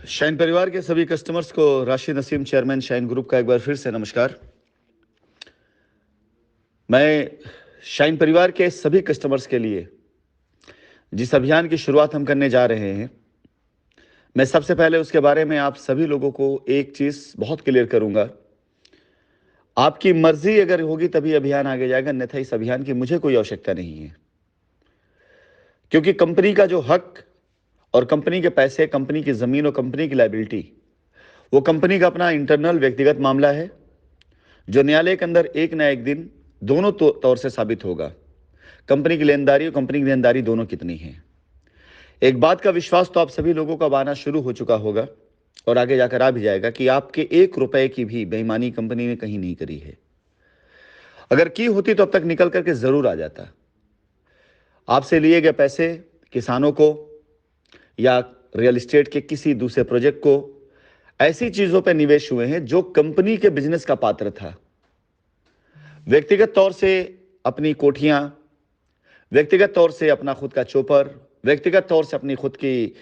Shine परिवार के सभी कस्टमर्स को Rashid Naseem chairman shine group का एक बार फिर से नमस्कार। मैं शाइन परिवार के सभी कस्टमर्स के लिए जिस अभियान की शुरुआत हम करने जा रहे हैं, मैं सबसे पहले उसके बारे में आप सभी लोगों को एक चीज़ बहुत क्लियर करूंगा। आपकी मर्जी अगर होगी तभी अभियान आगे जाएगा, अन्यथा इस अभियान की मुझे कोई आवश्यकता नहीं है। क्योंकि कंपनी का जो हक और कंपनी के पैसे, कंपनी की ज़मीन और कंपनी की लायबिलिटी, वो कंपनी का अपना इंटरनल व्यक्तिगत मामला है, जो न्यायालय के अंदर एक ना एक दिन दोनों तौर से साबित होगा। कंपनी की लेनदारी और कंपनी की देनदारी दोनों कितनी है। एक बात का विश्वास तो आप सभी लोगों का आना शुरू हो चुका होगा और आगे जाकर आ भी जाएगा कि आपके 1 रुपए की भी बेईमानी कंपनी ने कहीं नहीं करी है। अगर की होती तो अब तक निकल करके जरूर आ जाता। आपसे लिए गए पैसे किसानों को या रियल एस्टेट के किसी दूसरे प्रोजेक्ट को, ऐसी चीजों पर निवेश हुए हैं जो कंपनी के बिजनेस का पात्र था। व्यक्तिगत तौर से अपनी कोठियां, व्यक्तिगत तौर से अपना खुद का चोपर, व्यक्तिगत तौर से अपनी खुद की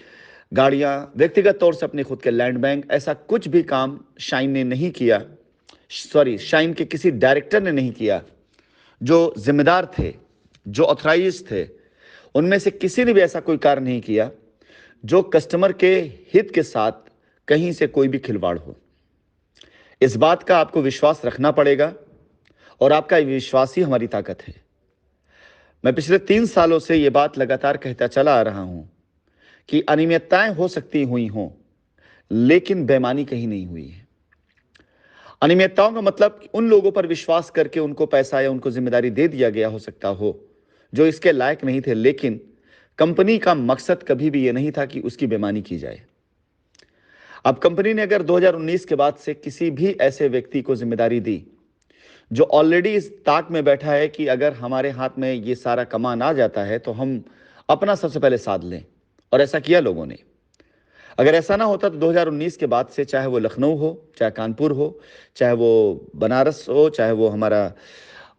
गाड़ियां, व्यक्तिगत तौर से अपने खुद के लैंड बैंक, ऐसा कुछ भी काम शाइन ने नहीं किया। शाइन के किसी डायरेक्टर ने नहीं किया। जो जिम्मेदार थे, जो ऑथराइज थे, उनमें से किसी ने भी ऐसा कोई कार्य नहीं किया जो कस्टमर के हित के साथ कहीं से कोई भी खिलवाड़ हो। इस बात का आपको विश्वास रखना पड़ेगा और आपका विश्वास ही हमारी ताकत है। मैं पिछले 3 सालों से यह बात लगातार कहता चला आ रहा हूं कि अनियमितताएं हो सकती हुई हों, लेकिन बेईमानी कहीं नहीं हुई है। अनियमितताओं का मतलब उन लोगों पर विश्वास करके उनको पैसा या उनको जिम्मेदारी दे दिया गया हो सकता हो जो इसके लायक नहीं थे, लेकिन कंपनी का मकसद कभी भी यह नहीं था कि उसकी बेईमानी की जाए। अब कंपनी ने अगर 2019 के बाद से किसी भी ऐसे व्यक्ति को जिम्मेदारी दी जो ऑलरेडी इस ताक में बैठा है कि अगर हमारे हाथ में ये सारा कमान आ जाता है तो हम अपना सबसे पहले साध लें, और ऐसा किया लोगों ने। अगर ऐसा ना होता तो 2019 के बाद से, चाहे वो लखनऊ हो, चाहे कानपुर हो, चाहे वो बनारस हो, चाहे वो हमारा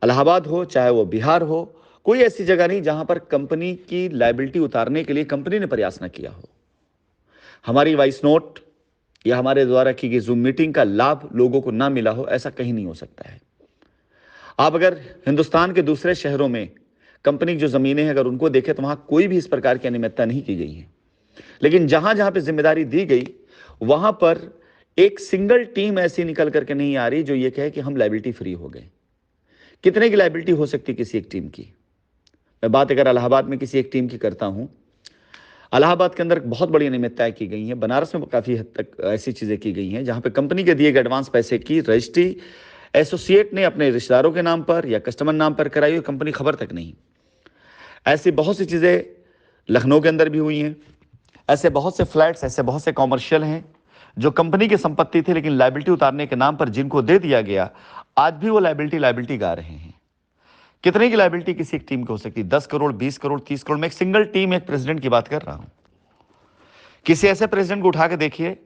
इलाहाबाद हो, चाहे वो बिहार हो, कोई ऐसी जगह नहीं जहां पर कंपनी की लायबिलिटी उतारने के लिए कंपनी ने प्रयास न किया हो। हमारी वॉइस नोट या हमारे द्वारा की गई जूम मीटिंग का लाभ लोगों को ना मिला हो, ऐसा कहीं नहीं हो सकता है। आप अगर हिंदुस्तान के दूसरे शहरों में कंपनी की जो जमीनें हैं अगर उनको देखें तो वहां कोई भी इस प्रकार की अनियमितता नहीं की गई है। लेकिन जहां जहां पे जिम्मेदारी दी गई, वहां पर एक सिंगल टीम ऐसी निकल करके नहीं आ रही जो ये कहे कि हम लायबिलिटी फ्री हो गए। कितने की लायबिलिटी हो सकती किसी एक टीम की? मैं बात अगर इलाहाबाद में किसी एक टीम की करता हूं, इलाहाबाद के अंदर बहुत बड़ी अनियमितताएं की गई हैं। बनारस में काफी हद तक ऐसी चीजें की गई हैं जहां पे कंपनी के दिए गए एडवांस पैसे की रजिस्ट्री एसोसिएट ने अपने रिश्तेदारों के नाम पर या कस्टमर नाम पर कराई और कंपनी खबर तक नहीं। ऐसी बहुत सी चीजें लखनऊ के अंदर भी हुई हैं। ऐसे बहुत से फ्लैट्स, ऐसे बहुत से कॉमर्शियल हैं जो कंपनी की संपत्ति थी, लेकिन लायबिलिटी उतारने के नाम पर जिनको दे दिया गया, आज भी वो लायबिलिटी गा रहे हैं। कितने की लायबिलिटी किसी एक टीम की हो सकती है? 10 करोड़, 20 करोड़, 30 करोड़। मैं एक सिंगल टीम, एक प्रेसिडेंट की बात कर रहा हूं। किसी ऐसे प्रेसिडेंट को उठा के देखिए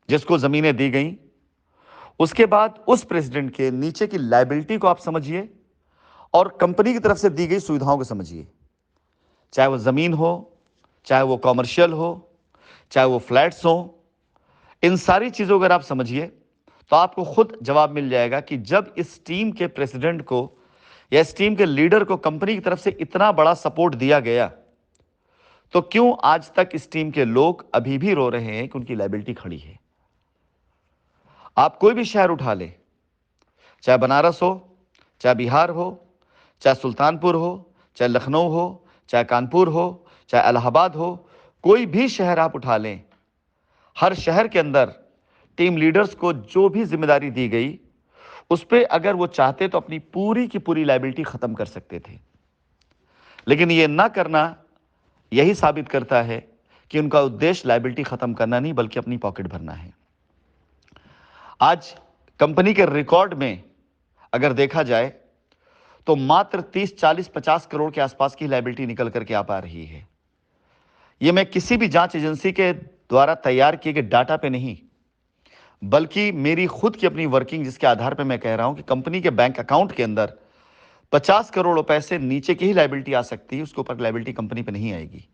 जिसको जमीनें दी गई, उसके बाद उस प्रेसिडेंट के नीचे की लायबिलिटी को आप समझिए और कंपनी की तरफ से दी गई सुविधाओं को समझिए। चाहे वो जमीन हो, चाहे वो कॉमर्शियल हो, चाहे वो फ्लैट्स हो, इन सारी चीजों अगर आप समझिए तो आपको खुद जवाब मिल जाएगा कि जब इस टीम के प्रेसिडेंट को या इस टीम के लीडर को कंपनी की तरफ से इतना बड़ा सपोर्ट दिया गया, तो क्यों आज तक इस टीम के लोग अभी भी रो रहे हैं कि उनकी लायबिलिटी खड़ी है? आप कोई भी शहर उठा ले, चाहे बनारस हो, चाहे बिहार हो, चाहे सुल्तानपुर हो, चाहे लखनऊ हो, चाहे कानपुर हो, चाहे इलाहाबाद हो, कोई भी शहर आप उठा लें, हर शहर के अंदर टीम लीडर्स को जो भी जिम्मेदारी दी गई, उस पर अगर वो चाहते तो अपनी पूरी की पूरी लायबिलिटी खत्म कर सकते थे। लेकिन ये ना करना यही साबित करता है कि उनका उद्देश्य लायबिलिटी खत्म करना नहीं, बल्कि अपनी पॉकेट भरना है। आज कंपनी के रिकॉर्ड में अगर देखा जाए तो मात्र 30, 40, 50 करोड़ के आसपास की लायबिलिटी निकल करके आ पा रही है। यह मैं किसी भी जांच एजेंसी के द्वारा तैयार किए गए डाटा पे नहीं, बल्कि मेरी खुद की अपनी वर्किंग जिसके आधार पर मैं कह रहा हूं कि कंपनी के बैंक अकाउंट के अंदर 50 करोड़ रुपए से नीचे की ही लायबिलिटी आ सकती है, उसके ऊपर लायबिलिटी कंपनी पे नहीं आएगी।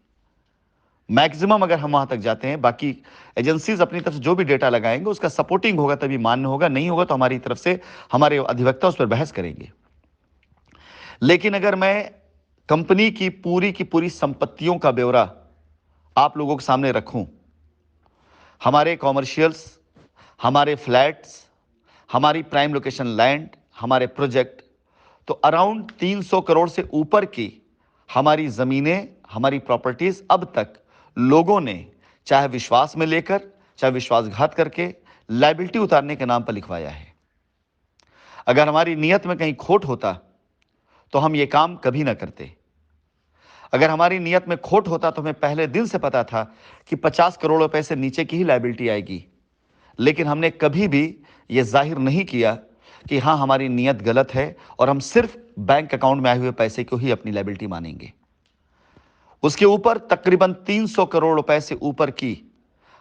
मैक्सिमम अगर हम वहां तक जाते हैं, बाकी एजेंसीज अपनी तरफ से जो भी डेटा लगाएंगे उसका सपोर्टिंग होगा तभी मान्य होगा, नहीं होगा तो हमारी तरफ से हमारे अधिवक्ता उस पर बहस करेंगे। लेकिन अगर मैं कंपनी की पूरी संपत्तियों का ब्यौरा आप लोगों के सामने रखूं, हमारे कॉमर्शियल्स, हमारे फ्लैट्स, हमारी प्राइम लोकेशन लैंड, हमारे प्रोजेक्ट, तो अराउंड 300 करोड़ से ऊपर की हमारी जमीनें, हमारी प्रॉपर्टीज अब तक लोगों ने चाहे विश्वास में लेकर, चाहे विश्वासघात करके लायबिलिटी उतारने के नाम पर लिखवाया है। अगर हमारी नीयत में कहीं खोट होता तो हम ये काम कभी ना करते। अगर हमारी नीयत में खोट होता तो हमें पहले दिन से पता था कि 50 करोड़ रुपए से नीचे की ही लायबिलिटी आएगी, लेकिन हमने कभी भी यह जाहिर नहीं किया कि हां हमारी नीयत गलत है और हम सिर्फ बैंक अकाउंट में आए हुए पैसे को ही अपनी लायबिलिटी मानेंगे। उसके ऊपर तकरीबन 300 करोड़ रुपए से ऊपर की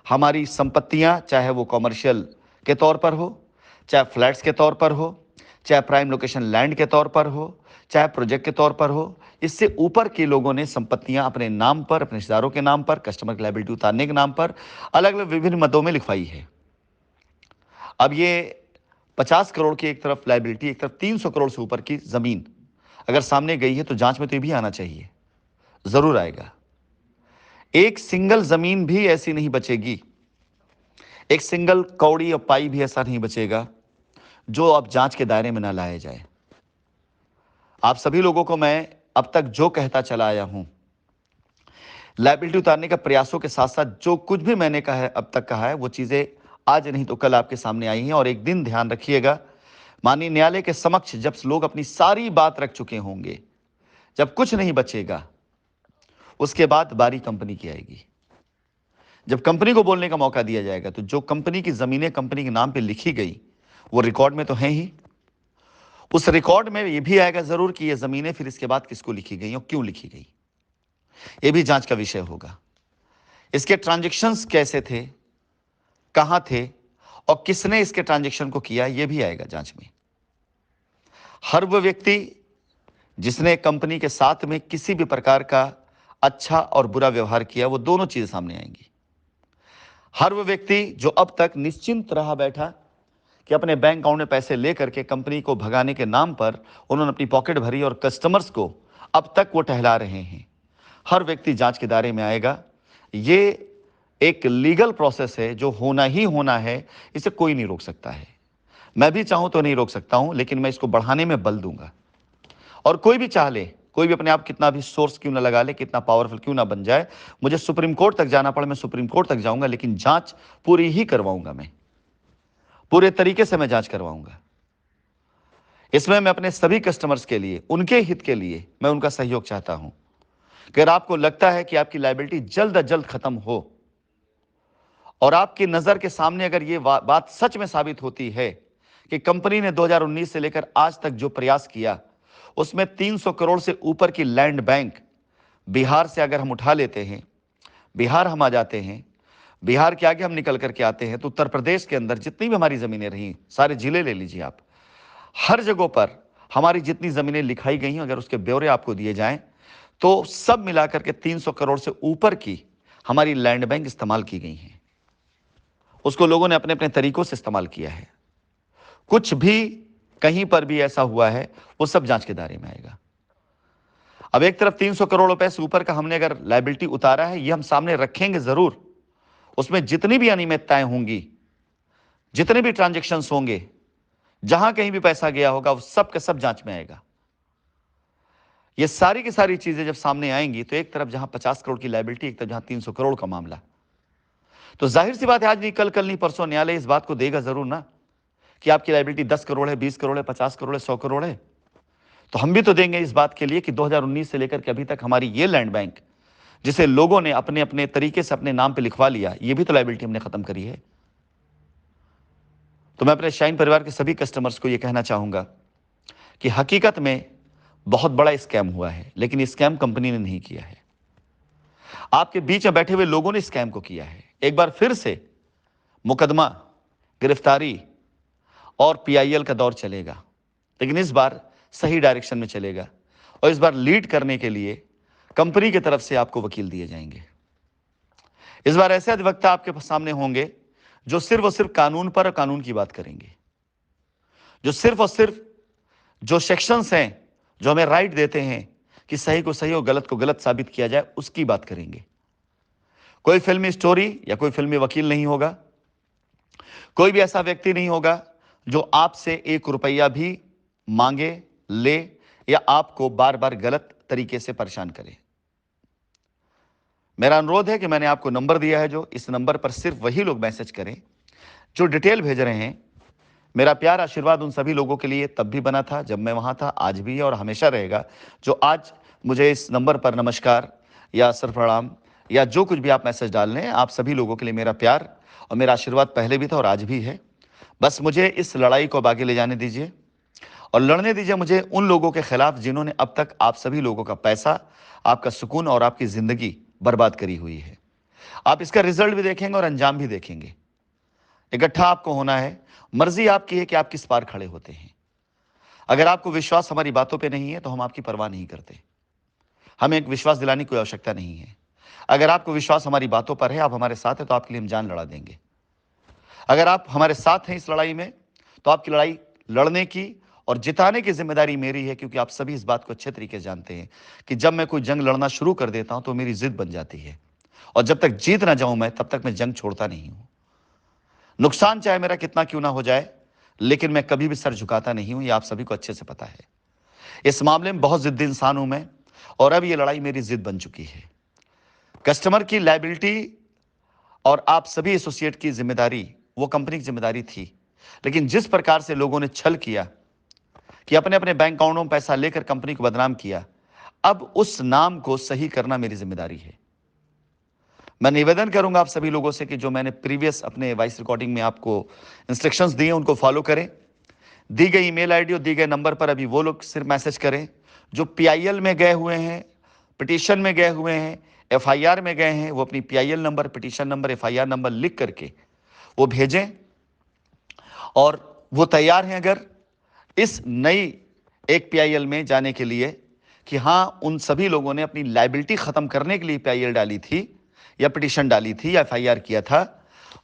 हमारी संपत्तियां, चाहे वो कॉमर्शियल के तौर पर हो, चाहे फ्लैट्स के तौर पर हो, चाहे प्राइम लोकेशन लैंड के तौर पर हो, चाहे प्रोजेक्ट के तौर पर हो, इससे ऊपर के लोगों ने संपत्तियां अपने नाम पर, अपने रिश्तेदारों के नाम पर, कस्टमर की लायबिलिटी उतारने के नाम पर अलग अलग विभिन्न मदों में लिखवाई है। अब ये 50 करोड़ की एक तरफ लायबिलिटी, एक तरफ 300 करोड़ से ऊपर की जमीन अगर सामने गई है तो जांच में तो ये भी आना चाहिए, जरूर आएगा। एक सिंगल जमीन भी ऐसी नहीं बचेगी, एक सिंगल कौड़ी और पाई भी ऐसा नहीं बचेगा जो अब जांच के दायरे में ना लाया जाए। आप सभी लोगों को मैं अब तक जो कहता चला आया हूं, लायबिलिटी उतारने के प्रयासों के साथ साथ जो कुछ भी मैंने कहा है, अब तक कहा है, वो चीजें आज नहीं तो कल आपके सामने आई हैं। और एक दिन ध्यान रखिएगा, माननीय न्यायालय के समक्ष जब लोग अपनी सारी बात रख चुके होंगे, जब कुछ नहीं बचेगा, उसके बाद बारी कंपनी की आएगी। जब कंपनी को बोलने का मौका दिया जाएगा तो जो कंपनी की जमीनें कंपनी के नाम पे लिखी गई वो रिकॉर्ड में तो हैं ही, उस रिकॉर्ड में ये भी आएगा जरूर कि ये जमीनें फिर इसके बाद किसको लिखी गई और क्यों लिखी गई, ये भी जांच का विषय होगा। इसके ट्रांजैक्शंस कैसे थे, कहां थे और किसने इसके ट्रांजैक्शन को किया, यह भी आएगा जांच में। हर वो व्यक्ति जिसने कंपनी के साथ में किसी भी प्रकार का अच्छा और बुरा व्यवहार किया, वो दोनों चीजें सामने आएंगी। हर वो व्यक्ति जो अब तक निश्चिंत रहा बैठा कि अपने बैंक अकाउंट में पैसे लेकर के कंपनी को भगाने के नाम पर उन्होंने अपनी पॉकेट भरी और कस्टमर्स को अब तक वो टहला रहे हैं, हर व्यक्ति जांच के दायरे में आएगा। ये एक लीगल प्रोसेस है जो होना ही होना है, इसे कोई नहीं रोक सकता है। मैं भी चाहूं तो नहीं रोक सकता हूं, लेकिन मैं इसको बढ़ाने में बल दूंगा। और कोई भी चाह ले, कोई भी अपने आप कितना भी सोर्स क्यों ना लगा ले, कितना पावरफुल क्यों ना बन जाए, मुझे सुप्रीम कोर्ट तक जाना पड़े, मैं सुप्रीम कोर्ट तक जाऊंगा, लेकिन जांच पूरी ही करवाऊंगा। मैं पूरे तरीके से मैं जांच करवाऊंगा। इसमें मैं अपने सभी कस्टमर्स के लिए, उनके हित के लिए मैं उनका सहयोग चाहता हूं। अगर आपको लगता है कि आपकी लायबिलिटी जल्द अज जल्द खत्म हो और आपकी नजर के सामने अगर यह बात सच में साबित होती है कि कंपनी ने 2019 से लेकर आज तक जो प्रयास किया उसमें 300 करोड़ से ऊपर की लैंड बैंक बिहार से अगर हम उठा लेते हैं, बिहार हम आ जाते हैं, बिहार के आगे हम निकल करके आते हैं तो उत्तर प्रदेश के अंदर जितनी भी हमारी जमीनें रही, सारे जिले ले लीजिए आप, हर जगहों पर हमारी जितनी जमीनें लिखाई गई हैं, अगर उसके ब्यौरे आपको दिए जाएं तो सब मिलाकर के 300 करोड़ से ऊपर की हमारी लैंड बैंक इस्तेमाल की गई हैं। उसको लोगों ने अपने अपने तरीकों से इस्तेमाल किया है। कुछ भी कहीं पर भी ऐसा हुआ है वो सब जांच के दायरे में आएगा। अब एक तरफ 300 करोड़ रुपए से ऊपर का हमने अगर लायबिलिटी उतारा है, ये हम सामने रखेंगे जरूर। उसमें जितनी भी अनियमितताएं होंगी, जितने भी ट्रांजैक्शंस होंगे, जहां कहीं भी पैसा गया होगा, वो सब का सब जांच में आएगा। ये सारी की सारी चीजें जब सामने आएंगी तो एक तरफ जहां 50 करोड़ की लायबिलिटी, एक तरफ जहां 300 करोड़ का मामला, तो जाहिर सी बात है आज नहीं कल नहीं परसों न्यायालय इस बात को देगा जरूर ना कि आपकी लायबिलिटी 10 करोड़ है, 20 करोड़ है, 50 करोड़ है, 100 करोड़ है। तो हम भी तो देंगे इस बात के लिए कि 2019 से लेकर के अभी तक हमारी ये लैंड बैंक, जिसे लोगों ने अपने अपने तरीके से अपने नाम पे लिखवा लिया, ये भी तो लायबिलिटी हमने खत्म करी है। तो मैं अपने शाइन परिवार के सभी कस्टमर्स को यह कहना चाहूंगा कि हकीकत में बहुत बड़ा स्कैम हुआ है, लेकिन ये स्कैम कंपनी ने नहीं किया है, आपके बीच में बैठे हुए लोगों ने स्कैम को किया है। एक बार फिर से मुकदमा, गिरफ्तारी और पीआईएल का दौर चलेगा, लेकिन इस बार सही डायरेक्शन में चलेगा और इस बार लीड करने के लिए कंपनी की तरफ से आपको वकील दिए जाएंगे। इस बार ऐसे अधिवक्ता आपके सामने होंगे जो सिर्फ और सिर्फ कानून पर और कानून की बात करेंगे, जो सिर्फ और सिर्फ जो सेक्शंस हैं जो हमें राइट देते हैं कि सही को सही और गलत को गलत साबित किया जाए, उसकी बात करेंगे। कोई फिल्मी स्टोरी या कोई फिल्मी वकील नहीं होगा, कोई भी ऐसा व्यक्ति नहीं होगा जो आपसे 1 रुपया भी मांगे, ले या आपको बार बार गलत तरीके से परेशान करे। मेरा अनुरोध है कि मैंने आपको नंबर दिया है, जो इस नंबर पर सिर्फ वही लोग मैसेज करें जो डिटेल भेज रहे हैं। मेरा प्यार आशीर्वाद उन सभी लोगों के लिए तब भी बना था जब मैं वहां था, आज भी है और हमेशा रहेगा, जो आज मुझे इस नंबर पर नमस्कार या सर प्रणाम या जो कुछ भी आप मैसेज डाल रहे हैं, आप सभी लोगों के लिए मेरा प्यार और मेरा आशीर्वाद पहले भी था और आज भी है। बस मुझे इस लड़ाई को अब आगे ले जाने दीजिए और लड़ने दीजिए मुझे उन लोगों के खिलाफ जिन्होंने अब तक आप सभी लोगों का पैसा, आपका सुकून और आपकी जिंदगी बर्बाद करी हुई है। आप इसका रिजल्ट भी देखेंगे और अंजाम भी देखेंगे। इकट्ठा आपको होना है, मर्जी आपकी है कि आप किस पार खड़े होते हैं। अगर आपको विश्वास हमारी बातों पे नहीं है तो हम आपकी परवाह नहीं करते, हमें एक विश्वास दिलाने की कोई आवश्यकता नहीं है। अगर आपको विश्वास हमारी बातों पर है, आप हमारे साथ हैं, तो आपके लिए हम जान लड़ा देंगे। अगर आप हमारे साथ हैं इस लड़ाई में, तो आपकी लड़ाई लड़ने की और जिताने की जिम्मेदारी मेरी है, क्योंकि आप सभी इस बात को अच्छे तरीके से जानते हैं कि जब मैं कोई जंग लड़ना शुरू कर देता हूं तो मेरी जिद बन जाती है और जब तक जीत ना जाऊं मैं, तब तक मैं जंग छोड़ता नहीं हूं। नुकसान चाहे मेरा कितना क्यों ना हो जाए, लेकिन मैं कभी भी सर झुकाता नहीं हूं, ये आप सभी को अच्छे से पता है। इस मामले में बहुत जिद्दी इंसान हूं मैं और अब ये लड़ाई मेरी जिद बन चुकी है। कस्टमर की लायबिलिटी और आप सभी एसोसिएट की जिम्मेदारी वो कंपनी की जिम्मेदारी थी, लेकिन जिस प्रकार से लोगों ने छल किया कि अपने अपने बैंक अकाउंटों में पैसा लेकर कंपनी को बदनाम किया, अब उस नाम को सही करना मेरी जिम्मेदारी है। मैं निवेदन करूंगा आप सभी लोगों से कि जो मैंने प्रीवियस अपने वॉइस रिकॉर्डिंग में आपको इंस्ट्रक्शंस दिए उनको फॉलो करें। दी गई ईमेल आईडी और दी गए नंबर पर अभी वो लोग सिर्फ मैसेज करें जो पीआईएल में गए हुए हैं, पिटीशन में गए हुए हैं, एफआईआर में गए हैं। वो अपनी PIL number, petition number, FIR number लिख करके वो भेजें और वो तैयार हैं अगर इस नई एक पीआईएल में जाने के लिए कि हां उन सभी लोगों ने अपनी लायबिलिटी खत्म करने के लिए पीआईएल डाली थी या पिटीशन डाली थी या एफआईआर किया था।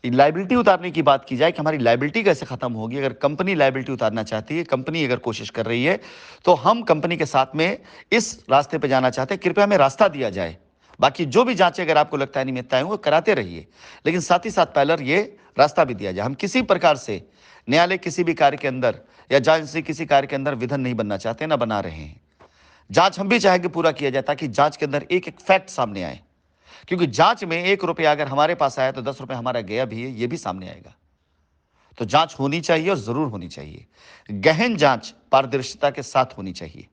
लायबिलिटी उतारने की बात की जाए कि हमारी लायबिलिटी कैसे खत्म होगी। अगर कंपनी लायबिलिटी उतारना चाहती है, कंपनी अगर कोशिश कर रही है, तो हम कंपनी के साथ में इस रास्ते पे जाना चाहते हैं, कृपया हमें रास्ता दिया जाए। बाकी जो भी जांचें अगर आपको लगता है नियमितताएं वो कराते रहिए, लेकिन साथ ही साथ पहले ये रास्ता भी दिया जाए। हम किसी प्रकार से न्यायालय किसी भी कार्य के अंदर या जांच से किसी कार्य के अंदर विधन नहीं बनना चाहते, ना बना रहे हैं। जांच हम भी चाहेंगे पूरा किया जाए ताकि जांच के अंदर एक एक फैक्ट सामने आए, क्योंकि जांच में 1 रुपया अगर हमारे पास आया तो 10 रुपये हमारा गया भी है, ये भी सामने आएगा। तो जांच होनी चाहिए और जरूर होनी चाहिए। गहन जांच पारदर्शिता के साथ होनी चाहिए,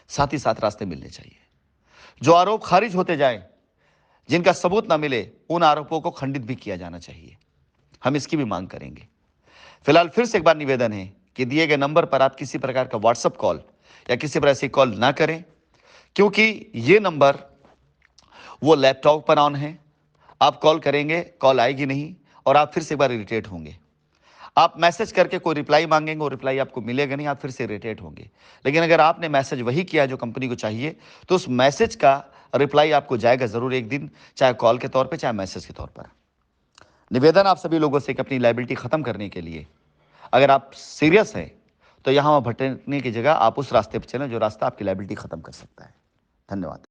साथ ही साथ रास्ते मिलने चाहिए। जो आरोप खारिज होते जाए, जिनका सबूत ना मिले, उन आरोपों को खंडित भी किया जाना चाहिए। हम इसकी भी मांग करेंगे। फिलहाल फिर से एक बार निवेदन है कि दिए गए नंबर पर आप किसी प्रकार का व्हाट्सएप कॉल या किसी प्रकार से कॉल ना करें, क्योंकि ये नंबर वो लैपटॉप पर ऑन है। आप कॉल करेंगे, कॉल आएगी नहीं और आप फिर से एक बार इरिटेट होंगे। आप मैसेज करके कोई रिप्लाई मांगेंगे, वो रिप्लाई आपको मिलेगा नहीं, आप फिर से इरिटेट होंगे। लेकिन अगर आपने मैसेज वही किया जो कंपनी को चाहिए, तो उस मैसेज का रिप्लाई आपको जाएगा जरूर एक दिन, चाहे कॉल के तौर पे चाहे मैसेज के तौर पर। निवेदन आप सभी लोगों से कि अपनी लायबिलिटी खत्म करने के लिए अगर आप सीरियस हैं, तो यहां भटकने की जगह आप उस रास्ते पर चलें जो रास्ता आपकी लायबिलिटी खत्म कर सकता है। धन्यवाद।